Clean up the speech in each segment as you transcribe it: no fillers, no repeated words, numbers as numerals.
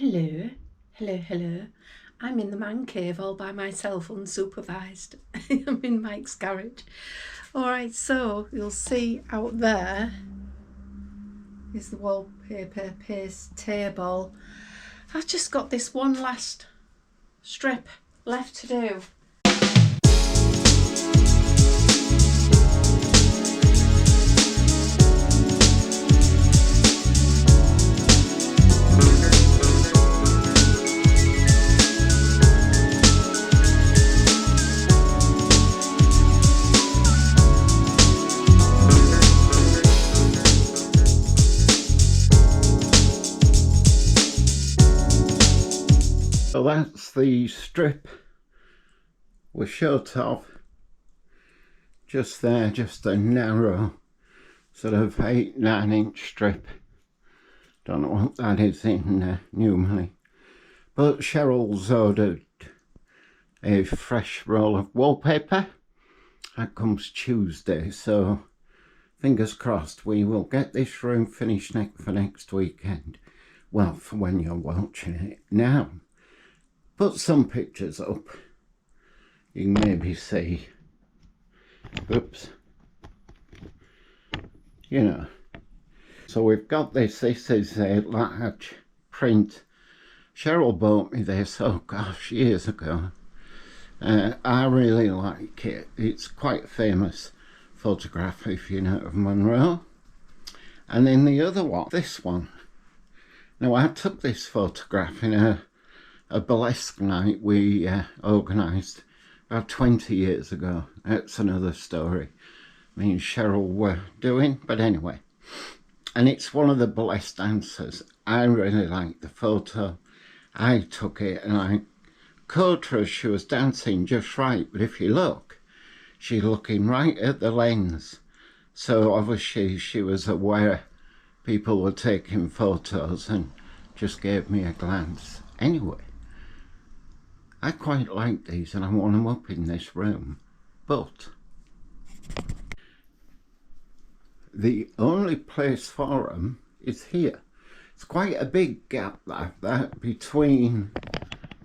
Hello, hello. I'm in the man cave all by myself, unsupervised. I'm in Mike's garage. Alright, so you'll see out there is the wallpaper paste table. I've just got this one last strip left to do. So that's the strip we short of just there, just a narrow sort of 8-9 inch strip. Don't know what that is in new money, but Cheryl's ordered a fresh roll of wallpaper. That comes Tuesday, so fingers crossed we will get this room finished for next weekend. Well, for when you're watching it. Now, put some pictures up. You can maybe see, oops, you know. So we've got this is a large print. Cheryl bought me this, oh gosh, years ago. I really like it. It's quite a famous photograph, if you know, of Monroe. And then the other one, this one. Now I took this photograph in a burlesque night we organised about 20 years ago. That's another story me and Cheryl were doing, but anyway. And it's one of the burlesque dancers. I really liked the photo. I took it and I caught her as she was dancing just right, but if you look, she's looking right at the lens. So obviously she was aware people were taking photos and just gave me a glance. Anyway, I quite like these and I want them up in this room, but the only place for them is here. It's quite a big gap like that between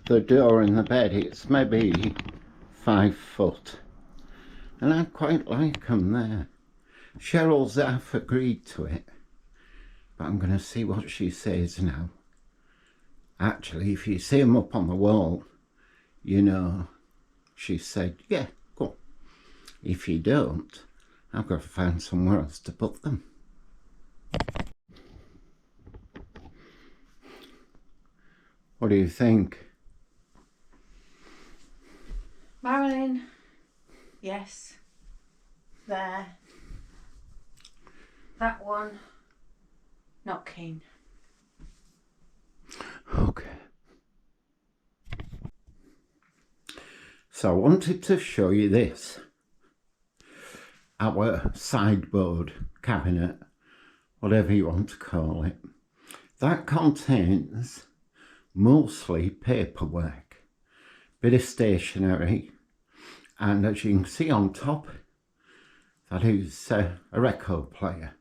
the door and the bed. It's maybe 5 foot, and I quite like them there. Cheryl's half agreed to it, but I'm going to see what she says now. Actually, if you see them up on the wall, you know, she said, yeah, cool. If you don't, I've got to find somewhere else to put them. What do you think? Marilyn, yes, there. That one, not keen. Okay. So I wanted to show you this. Our sideboard cabinet, whatever you want to call it. That contains mostly paperwork, bit of stationery, and as you can see on top, that is a record player.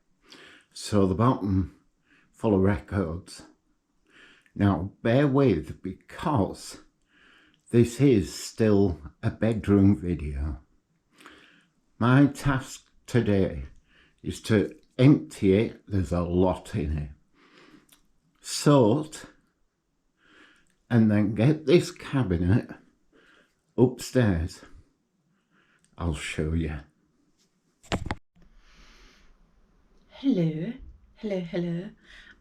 So the bottom full of records. Now bear with, because this is still a bedroom video. My task today is to empty it. There's a lot in it. Sort, and then get this cabinet upstairs. I'll show you. Hello.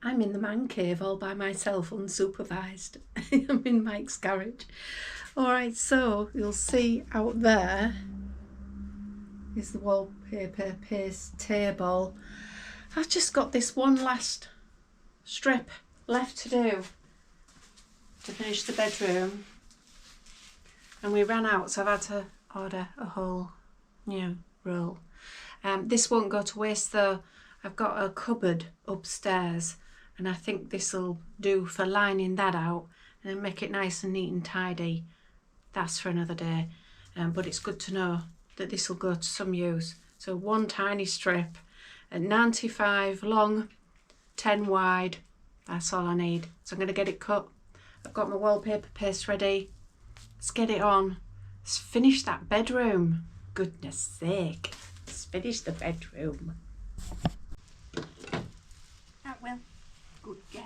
I'm in the man cave all by myself, unsupervised. I'm in Mike's garage. Alright, so you'll see out there is the wallpaper paste table. I've just got this one last strip left to do to finish the bedroom, and we ran out, so I've had to order a whole new roll. This won't go to waste though. I've got a cupboard upstairs and I think this will do for lining that out and then make it nice and neat and tidy. That's for another day, but it's good to know that this will go to some use. So one tiny strip at 95 long, 10 wide. That's all I need. So I'm going to get it cut I've got my wallpaper paste ready. Let's get it on. Let's finish that bedroom. Goodness sake. Let's finish the bedroom. That will. Good girl.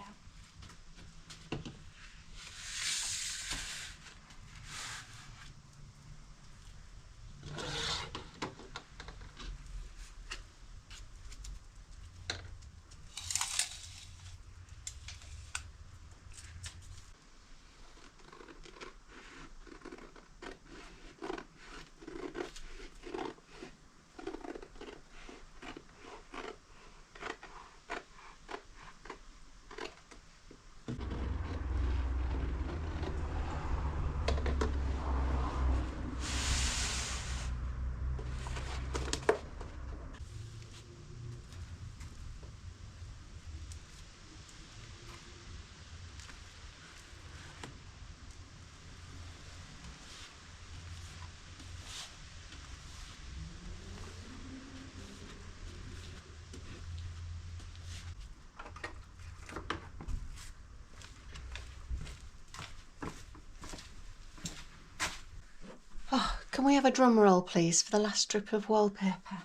Oh, can we have a drum roll, please, for the last strip of wallpaper?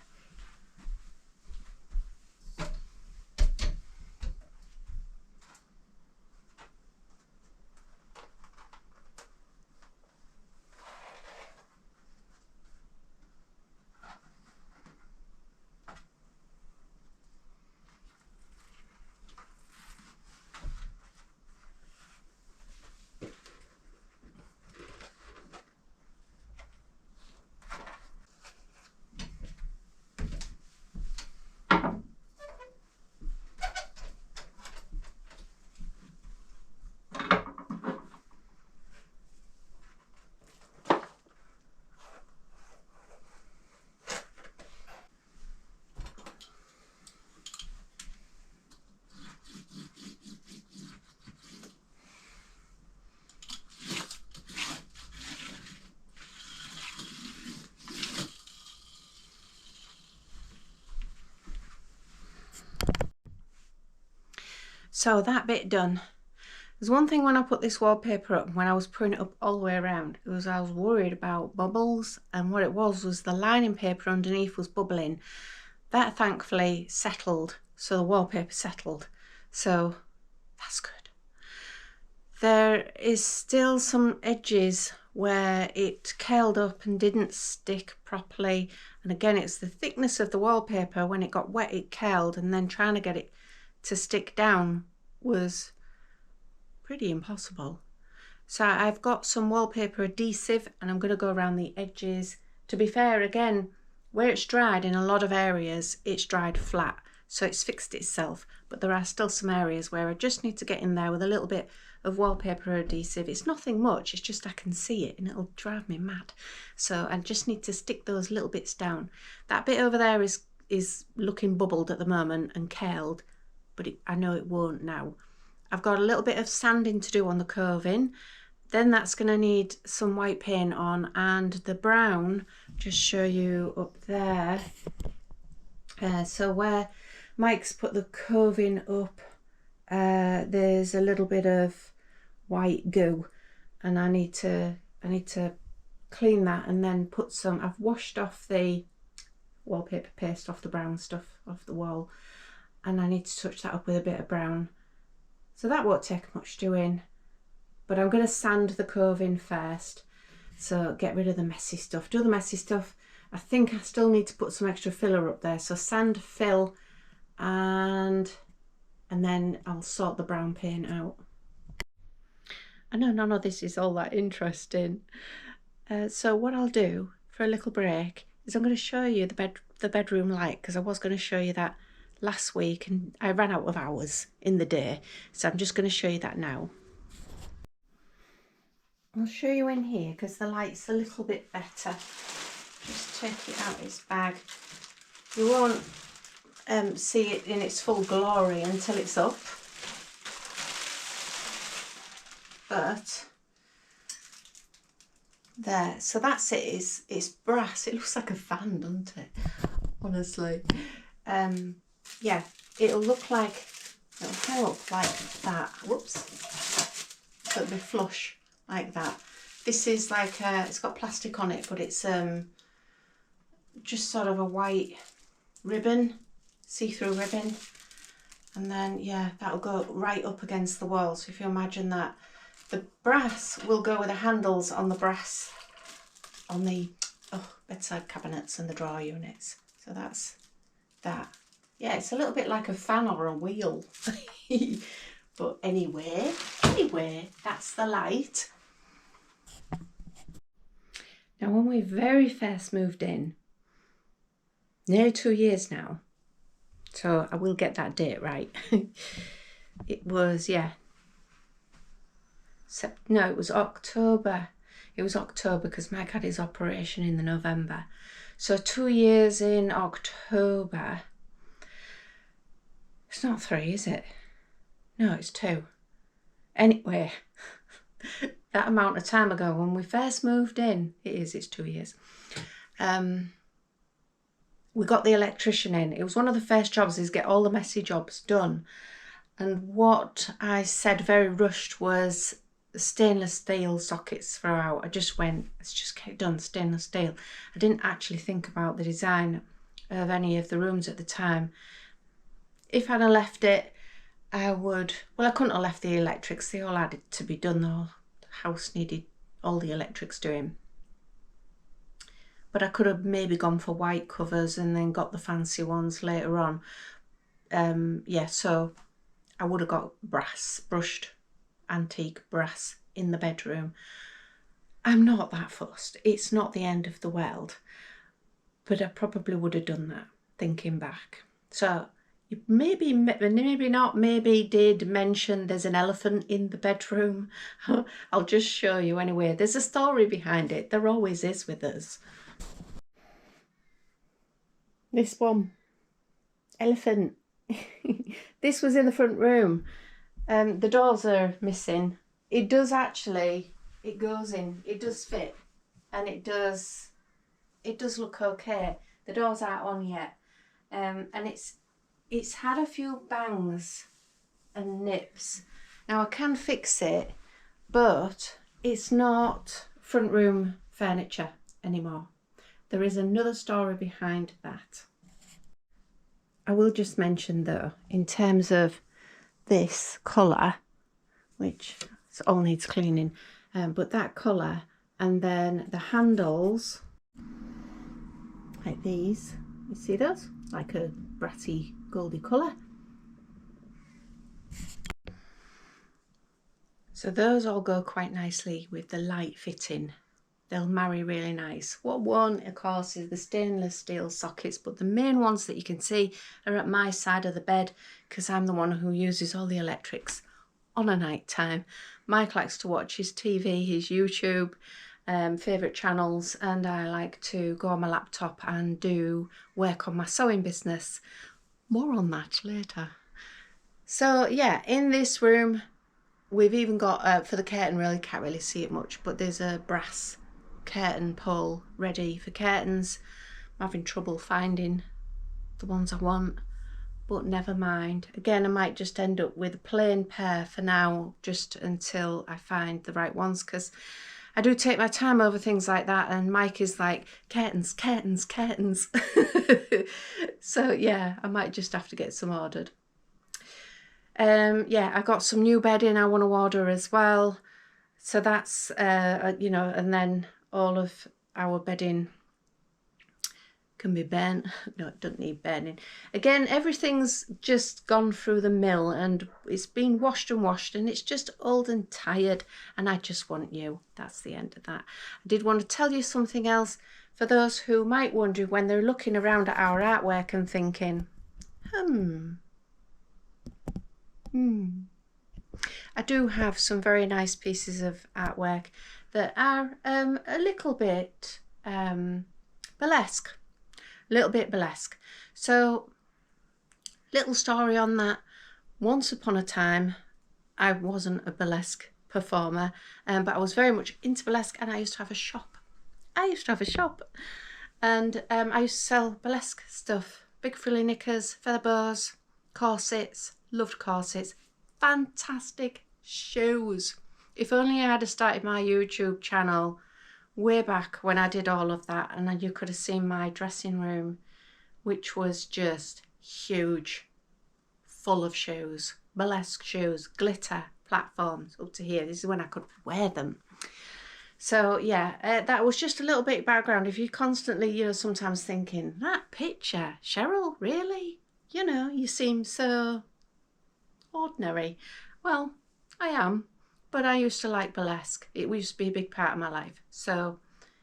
So that bit done. There's one thing when I put this wallpaper up, when I was putting it up all the way around, it was I was worried about bubbles, and what it was the lining paper underneath was bubbling. That thankfully settled, so the wallpaper settled. So that's good. There is still some edges where it curled up and didn't stick properly, and again it's the thickness of the wallpaper. When it got wet it curled, and then trying to get it to stick down was pretty impossible. So I've got some wallpaper adhesive and I'm going to go around the edges. To be fair, again, where it's dried in a lot of areas it's dried flat, so it's fixed itself, but there are still some areas where I just need to get in there with a little bit of wallpaper adhesive. It's nothing much, it's just I can see it and it'll drive me mad, so I just need to stick those little bits down. That bit over there is looking bubbled at the moment and curled, but I know it won't now. I've got a little bit of sanding to do on the coving, then that's going to need some white paint on, and the brown, just show you up there, so where Mike's put the coving up, there's a little bit of white goo, and I need to clean that and then put some, I've washed off the wallpaper paste off the brown stuff off the wall, and I need to touch that up with a bit of brown. So that won't take much doing, but I'm going to sand the coving first, so get rid of the messy stuff. Do the messy stuff. I think I still need to put some extra filler up there, so sand, fill, and then I'll sort the brown paint out. I know none of this is all that interesting, so what I'll do for a little break is I'm going to show you the bedroom light, because I was going to show you that last week and I ran out of hours in the day, so I'm just going to show you that now. I'll show you in here because the light's a little bit better. Just take it out of its bag. You won't see it in its full glory until it's up, but there, so that's it. It's brass. It looks like a fan, doesn't it? Honestly. Yeah, it'll look like that. Whoops. so it'll be flush like that. This is like, it's got plastic on it, but it's just sort of a white ribbon, see-through ribbon. And then, yeah, that'll go right up against the wall. So if you imagine that, the brass will go with the handles on the brass, on the bedside cabinets and the drawer units. So that's that. Yeah, it's a little bit like a fan or a wheel. But anyway, that's the light. Now, when we very first moved in, nearly 2 years now, so I will get that date right. It was, yeah. No, it was October. It was October because Mike had his operation in the November. So 2 years in October. It's not 3, is it? No, it's 2. Anyway, that amount of time ago when we first moved in, it's 2 years. We got the electrician in. It was one of the first jobs, is get all the messy jobs done. And what I said very rushed was the stainless steel sockets throughout. I just went, let's just get it done, stainless steel. I didn't actually think about the design of any of the rooms at the time. If I'd have left it, I would, well, I couldn't have left the electrics. They all had to be done though. The house needed all the electrics doing. But I could have maybe gone for white covers and then got the fancy ones later on. Yeah, so I would have got brass, brushed antique brass in the bedroom. I'm not that fussed. It's not the end of the world. But I probably would have done that, thinking back. So you maybe not, maybe did mention there's an elephant in the bedroom. I'll just show you anyway. There's a story behind it. There always is with us. This one, elephant. This was in the front room. The doors are missing. It does actually, it goes in, it does fit, and it does look okay. The doors aren't on yet, and it's had a few bangs and nips. Now I can fix it, but it's not front room furniture anymore. There is another story behind that. I will just mention though, in terms of this colour, which all needs cleaning, but that colour, and then the handles, like these, you see those? Like a brassy goldy colour. So those all go quite nicely with the light fitting. They'll marry really nice. What one, of course, is the stainless steel sockets, but the main ones that you can see are at my side of the bed because I'm the one who uses all the electrics on a night time. Mike likes to watch his TV, his YouTube, favourite channels, and I like to go on my laptop and do work on my sewing business. More on that later. So yeah, in this room, we've even got, for the curtain really, can't really see it much, but there's a brass curtain pole ready for curtains. I'm having trouble finding the ones I want, but never mind. Again, I might just end up with a plain pair for now, just until I find the right ones, because I do take my time over things like that, and Mike is like, curtains, curtains, curtains. So yeah, I might just have to get some ordered. Yeah, I got some new bedding I want to order as well. So that's, you know, and then all of our bedding can be burnt. No, it doesn't need burning. Again, everything's just gone through the mill and it's been washed and it's just old and tired, and I just want new. That's the end of that. I did want to tell you something else for those who might wonder when they're looking around at our artwork and thinking, I do have some very nice pieces of artwork that are a little bit burlesque. A little bit burlesque. So, little story on that. Once upon a time, I wasn't a burlesque performer, but I was very much into burlesque, and I used to have a shop. And I used to sell burlesque stuff. Big frilly knickers, feather bows, corsets. Loved corsets. Fantastic shoes. If only I had started my YouTube channel way back when I did all of that, and then you could have seen my dressing room, which was just huge, full of shoes, burlesque shoes, glitter platforms up to here. This is when I could wear them. So yeah, that was just a little bit of background. If you're constantly, you know, sometimes thinking, that picture, Cheryl, really? You know, you seem so ordinary. Well, I am, but I used to like burlesque. It used to be a big part of my life. So,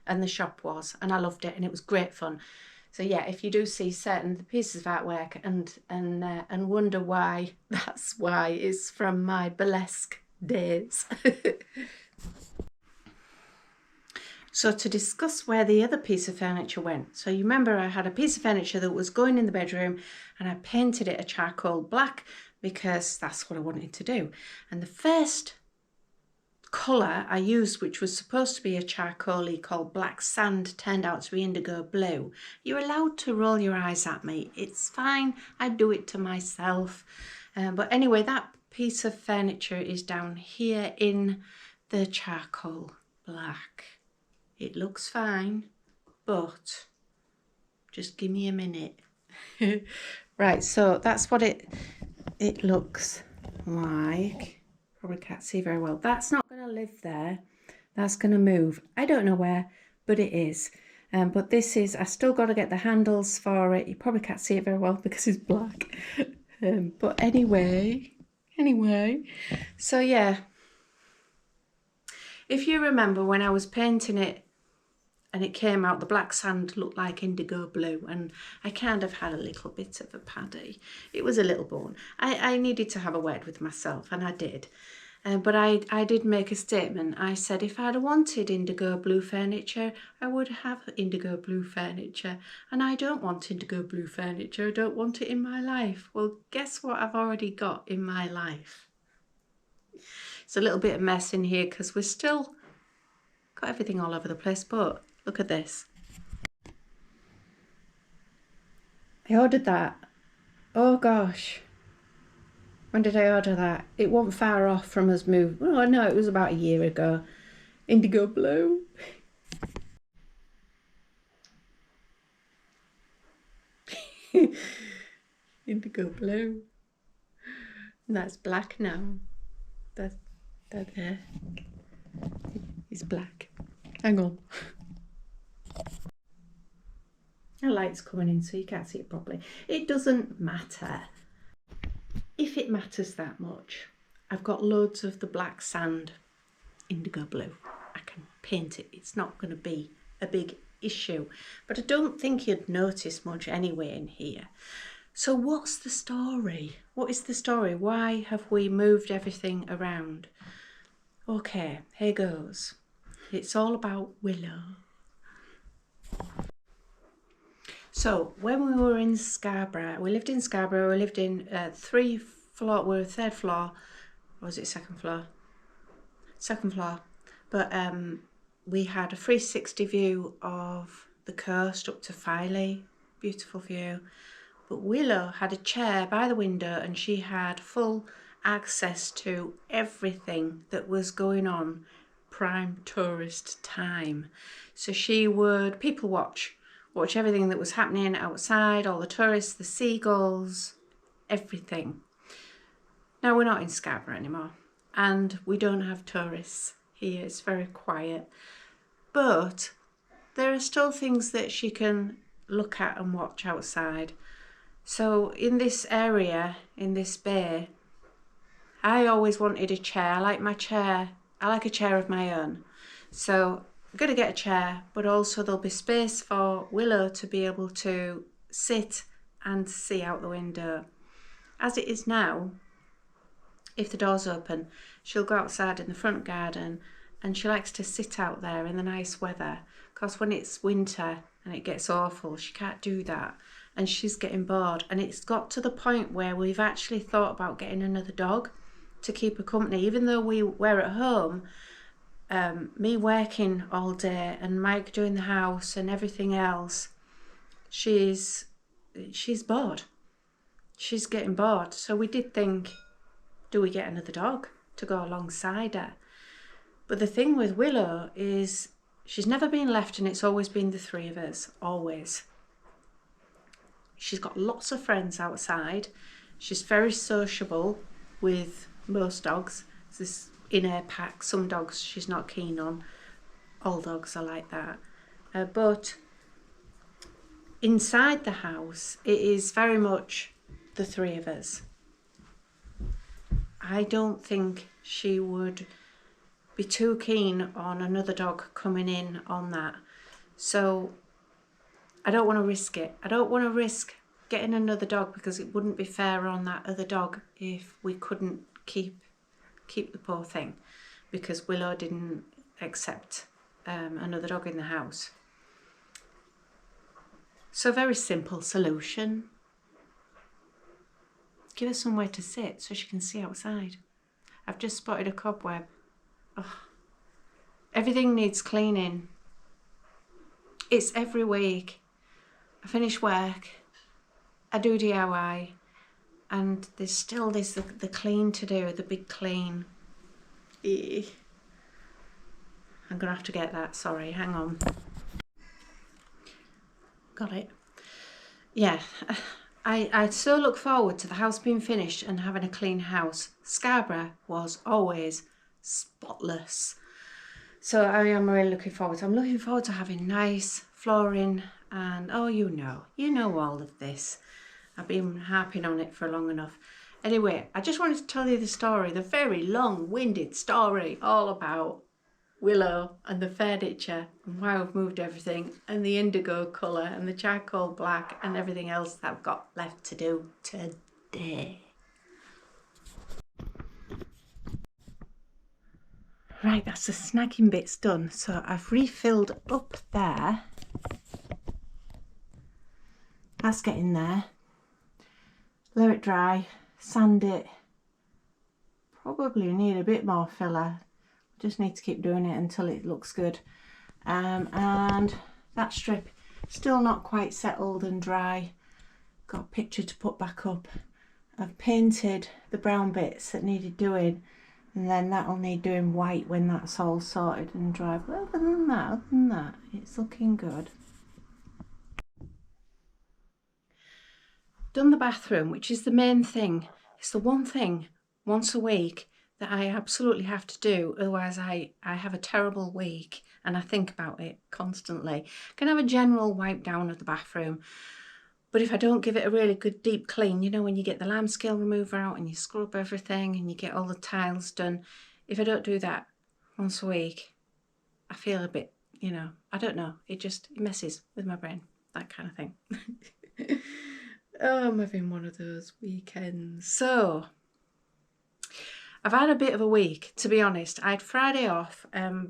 and the shop was, and I loved it, and it was great fun. So yeah, if you do see certain pieces of artwork and wonder why, that's why it's from my burlesque days. So to discuss where the other piece of furniture went. So you remember I had a piece of furniture that was going in the bedroom, and I painted it a charcoal black because that's what I wanted to do. And the first colour I used, which was supposed to be a charcoal-y called black sand, turned out to be indigo blue. You're allowed to roll your eyes at me. It's fine. I do it to myself. But anyway, that piece of furniture is down here in the charcoal black. It looks fine, but just give me a minute. Right, so that's what it looks like. Probably can't see very well. That's not going to live there. That's going to move. I don't know where, but it is. But this is, I still got to get the handles for it. You probably can't see it very well because it's black. But anyway, so yeah. If you remember when I was painting it, and it came out, the black sand looked like indigo blue, and I kind of had a little bit of a paddy. It was a little bone. I needed to have a word with myself, and I did. But I did make a statement. I said if I'd wanted indigo blue furniture, I would have indigo blue furniture. And I don't want indigo blue furniture. I don't want it in my life. Well, guess what I've already got in my life? It's a little bit of mess in here because we're still got everything all over the place, but look at this. I ordered that. Oh gosh. When did I order that? It wasn't far off from us moving. Oh no, it was about a year ago. Indigo blue. Indigo blue. And that's black now. That there. It's black. Hang on. The light's coming in so you can't see it properly. It doesn't matter. If it matters that much, I've got loads of the black sand indigo blue. I can paint it. It's not going to be a big issue. But I don't think you'd notice much anyway in here. So what's the story? What is the story? Why have we moved everything around? Okay, here goes. It's all about Willow. So when we were in Scarborough, we lived in Scarborough, we lived in third floor, or was it second floor? Second floor. But we had a 360 view of the coast up to Filey, beautiful view. But Willow had a chair by the window and she had full access to everything that was going on prime tourist time. So she would people watch everything that was happening outside, all the tourists, the seagulls, everything. Now we're not in Scarborough anymore and we don't have tourists here. It's very quiet. But there are still things that she can look at and watch outside. So in this area, in this bay, I always wanted a chair. I like my chair. I like a chair of my own. So I'm going to get a chair, but also there'll be space for Willow to be able to sit and see out the window. As it is now, if the door's open, she'll go outside in the front garden and she likes to sit out there in the nice weather. Because when it's winter and it gets awful, she can't do that. And she's getting bored. And it's got to the point where we've actually thought about getting another dog to keep her company. Even though we're at home, me working all day and Mike doing the house and everything else, she's bored. She's getting bored. So we did think, do we get another dog to go alongside her? But the thing with Willow is she's never been left, and it's always been the three of us, always. She's got lots of friends outside. She's very sociable with most dogs. This in her pack. Some dogs she's not keen on. All dogs are like that. But inside the house, it is very much the three of us. I don't think she would be too keen on another dog coming in on that. So I don't want to risk it. I don't want to risk getting another dog because it wouldn't be fair on that other dog if we couldn't keep the poor thing, because Willow didn't accept another dog in the house. So very simple solution. Give her somewhere to sit so she can see outside. I've just spotted a cobweb. Oh. Everything needs cleaning. It's every week. I finish work, I do DIY, and there's still the clean to do, the big clean. I'm gonna have to get that, sorry, hang on. Got it. Yeah, I so look forward to the house being finished and having a clean house. Scarborough was always spotless. So I am really looking forward to. I'm looking forward to having nice flooring and, oh, you know all of this. I've been harping on it for long enough. Anyway, I just wanted to tell you the story, the very long-winded story all about Willow and the furniture and why I've moved everything and the indigo colour and the charcoal black and everything else that I've got left to do today. Right, that's the snagging bits done. So I've refilled up there. That's getting there. Let it dry, sand it. Probably need a bit more filler. Just need to keep doing it until it looks good. And that strip still not quite settled and dry. Got a picture to put back up. I've painted the brown bits that needed doing, and then that'll need doing white when that's all sorted and dry. But other than that, it's looking good. Done the bathroom, which is the main thing. It's the one thing once a week that I absolutely have to do, otherwise I have a terrible week and I think about it constantly. I can have a general wipe down of the bathroom, but if I don't give it a really good deep clean, you know, when you get the lime scale remover out and you scrub everything and you get all the tiles done, if I don't do that once a week, I feel a bit, you know, I don't know, it messes with my brain, that kind of thing. Oh, I'm having one of those weekends. So I've had a bit of a week, to be honest. I had Friday off,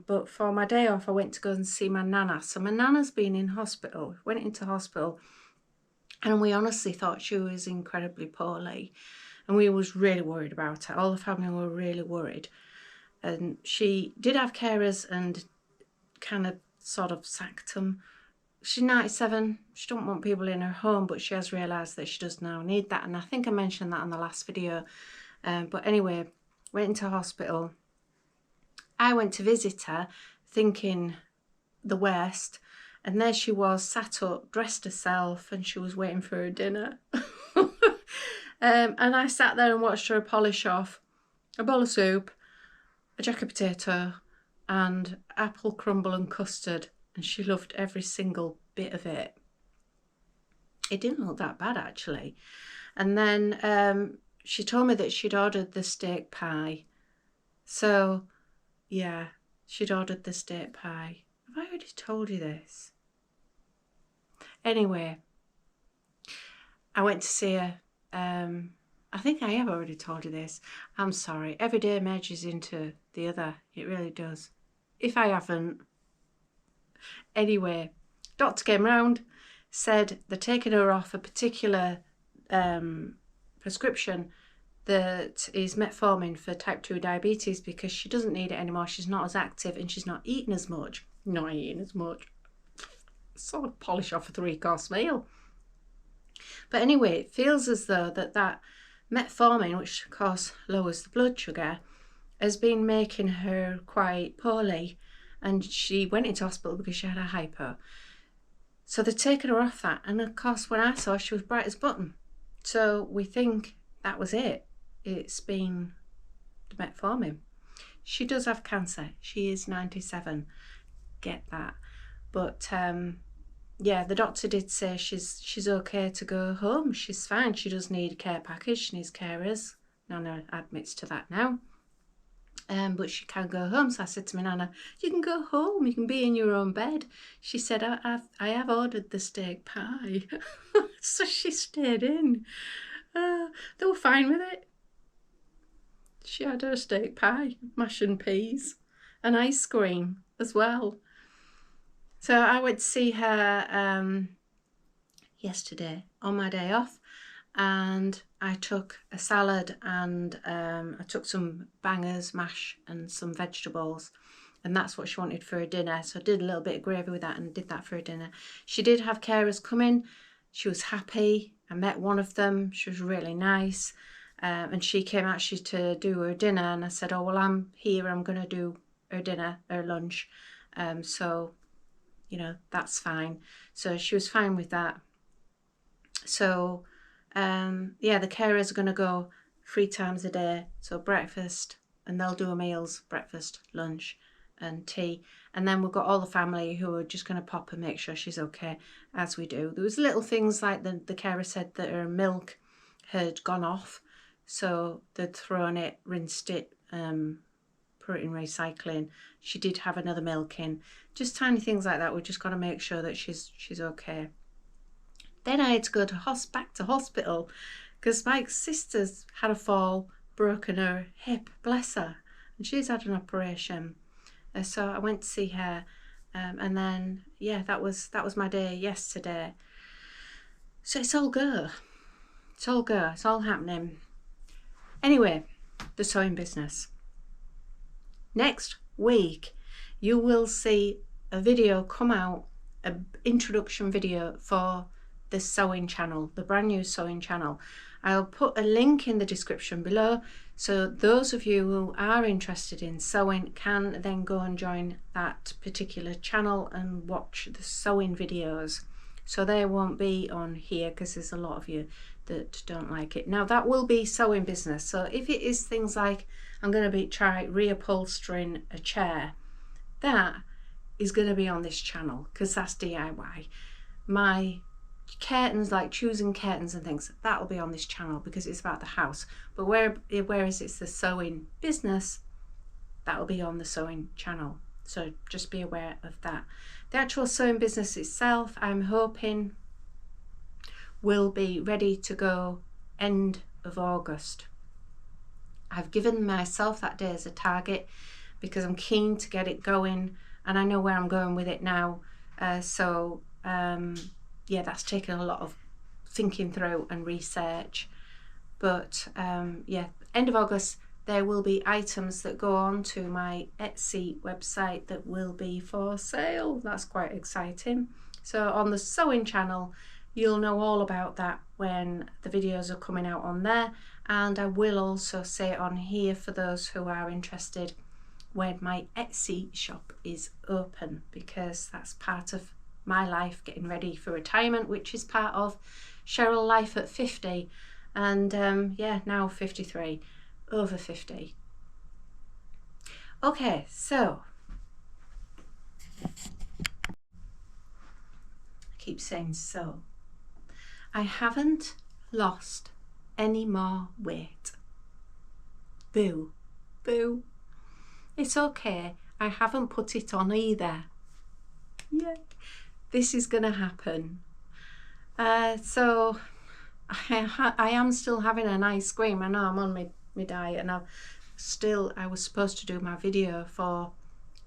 but for my day off I went to go and see my nana. So my nana's been in hospital, went into hospital, and we honestly thought she was incredibly poorly, and we was really worried about her. All the family were really worried, and she did have carers and kind of sort of sacked them. She's 97, she don't want people in her home, but she has realised that she does now need that, and I think I mentioned that in the last video. But anyway, went into hospital. I went to visit her thinking the worst, and there she was, sat up, dressed herself, and she was waiting for her dinner. And I sat there and watched her polish off a bowl of soup, a jacket potato, and apple crumble and custard, and she loved every single bit of it. It didn't look that bad, actually. And then she told me that she'd ordered the steak pie. So, yeah, she'd ordered the steak pie. Have I already told you this? Anyway, I went to see her. I think I have already told you this. I'm sorry. Every day merges into the other. It really does. If I haven't. Anyway, doctor came round, said they're taking her off a particular prescription that is metformin for type 2 diabetes because she doesn't need it anymore. She's not as active and she's not eating as much. Not eating as much. Sort of polish off a 3-course meal. But anyway, it feels as though that metformin, which of course lowers the blood sugar, has been making her quite poorly, and she went into hospital because she had a hypo. So they'd taken her off that, and of course when I saw her, she was bright as a button. So we think that was it. It's been the metformin. She does have cancer. She is 97. Get that. But yeah, the doctor did say she's okay to go home. She's fine. She does need a care package. She needs carers. Nana admits to that now. But she can go home. So I said to my Nana, you can go home. You can be in your own bed. She said, I have ordered the steak pie. So she stayed in. They were fine with it. She had her steak pie, mash and peas, and ice cream as well. So I went to see her yesterday on my day off, and I took a salad and I took some bangers, mash and some vegetables, and that's what she wanted for her dinner. So I did a little bit of gravy with that and did that for her dinner. She did have carers come in. She was happy. I met one of them. She was really nice. And she came actually to do her dinner, and I said, oh, well, I'm here. I'm going to do her dinner, her lunch. So, you know, that's fine. So she was fine with that. So, yeah, the carers are going to go 3 times a day. So breakfast, and they'll do her meals, breakfast, lunch and tea. And then we've got all the family who are just going to pop and make sure she's okay, as we do. There was little things like the carer said that her milk had gone off. So they'd thrown it, rinsed it, put it in recycling. She did have another milk in. Just tiny things like that. We've just got to make sure that she's okay. Then I had to go back to hospital because Mike's sister's had a fall, broken her hip, bless her, and she's had an operation. So I went to see her, and then yeah, that was my day yesterday. So it's all go. It's all go. It's all happening. Anyway, the sewing business. Next week, you will see a video come out, an introduction video for the sewing channel, the brand new sewing channel. I'll put a link in the description below, so those of you who are interested in sewing can then go and join that particular channel and watch the sewing videos. So they won't be on here because there's a lot of you that don't like it. Now that will be sewing business. So if it is things like I'm going to try reupholstering a chair, that is going to be on this channel because that's DIY. My curtains, like choosing curtains and things, that will be on this channel because it's about the house. But whereas it's the sewing business, that will be on the sewing channel. So just be aware of that. The actual sewing business itself, I'm hoping, will be ready to go end of August. I've given myself that day as a target because I'm keen to get it going, and I know where I'm going with it now. Yeah, that's taken a lot of thinking through and research. But yeah, end of August, there will be items that go on to my Etsy website that will be for sale. That's quite exciting. So on the sewing channel, you'll know all about that when the videos are coming out on there. And I will also say on here for those who are interested when my Etsy shop is open, because that's part of my life, getting ready for retirement, which is part of Cheryl life at 50. And yeah, now 53, over 50. Okay, so I keep saying so. I haven't lost any more weight. Boo, boo. It's okay. I haven't put it on either. Yeah, this is gonna happen. So I am still having an ice cream. I know I'm on my diet, and I was supposed to do my video for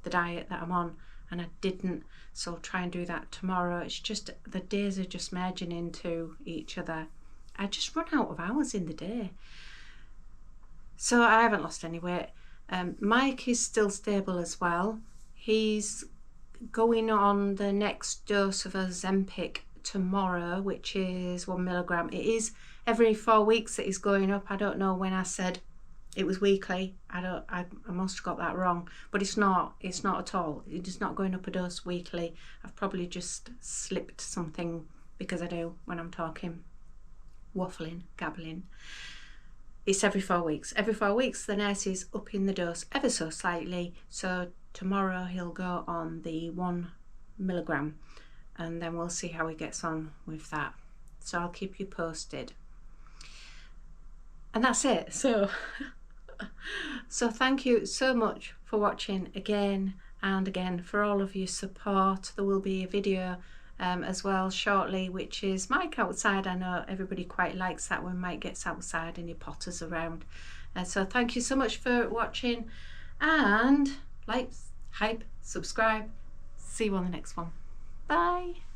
the diet that I'm on, and I didn't. So I'll try and do that tomorrow. It's just the days are just merging into each other. I just run out of hours in the day. So I haven't lost any weight. Mike is still stable as well. He's going on the next dose of Ozempic tomorrow, which is 1 milligram. It is every 4 weeks that he's going up. I don't know when I said It was weekly. I must have got that wrong, but it's not at all. It is not going up a dose weekly. I've probably just slipped something, because I do when I'm talking, waffling, gabbling. It's every 4 weeks. Every 4 weeks the nurse is upping the dose ever so slightly. So tomorrow he'll go on the 1 milligram, and then we'll see how he gets on with that. So I'll keep you posted. And that's it. So thank you so much for watching again and again, for all of your support. There will be a video as well shortly, which is Mike outside. I know everybody quite likes that when Mike gets outside and he potters around. So thank you so much for watching, and like, hype, subscribe. See you on the next one. Bye.